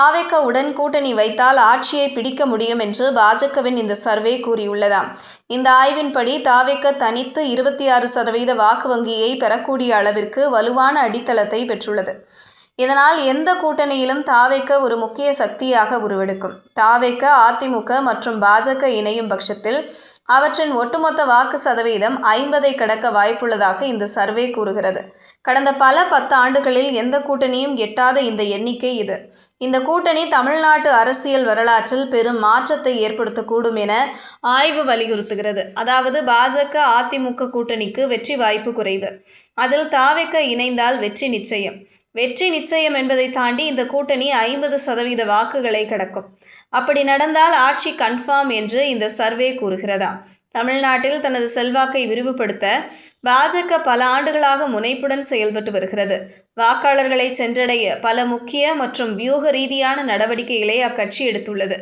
தாவேகவுடன் கூட்டணி வைத்தால் ஆட்சியை பிடிக்க முடியும் என்று பாஜகவின் இந்த சர்வே கூறியுள்ளதாம். இந்த ஆய்வின்படி தாவேக தனித்து 26% வாக்கு வங்கியை பெறக்கூடிய அளவிற்கு வலுவான அடித்தளத்தை பெற்றுள்ளது. இதனால் எந்த கூட்டணியிலும் தாவேக ஒரு முக்கிய சக்தியாக உருவெடுக்கும். தாவேக, அதிமுக மற்றும் பாஜக இணையும் பட்சத்தில் அவற்றின் ஒட்டுமொத்த வாக்கு சதவீதம் 50ஐ கடக்க வாய்ப்புள்ளதாக இந்த சர்வே கூறுகிறது. கடந்த பல 10 ஆண்டுகளில் எந்த கூட்டணியும் எட்டாத இந்த எண்ணிக்கை இது. இந்த கூட்டணி தமிழ்நாட்டு அரசியல் வரலாற்றில் பெரும் மாற்றத்தை ஏற்படுத்தக்கூடும் என ஆய்வு வலியுறுத்துகிறது. அதாவது பாஜக, அதிமுக கூட்டணிக்கு வெற்றி வாய்ப்பு குறைவு. அதில் தாவேக இணைந்தால் வெற்றி நிச்சயம். வெற்றி நிச்சயம் என்பதை தாண்டி இந்த கூட்டணி 50% வாக்குகளை கடக்கும். அப்படி நடந்தால் ஆட்சி கன்ஃபார்ம் என்று இந்த சர்வே கூறுகிறதா. தமிழ்நாட்டில் தனது செல்வாக்கை விரிவுபடுத்த பாஜக பல ஆண்டுகளாக முனைப்புடன் செயல்பட்டு வருகிறது. வாக்காளர்களை சென்றடைய பல முக்கிய மற்றும் வியூக ரீதியான நடவடிக்கைகளை அக்கட்சி எடுத்துள்ளது.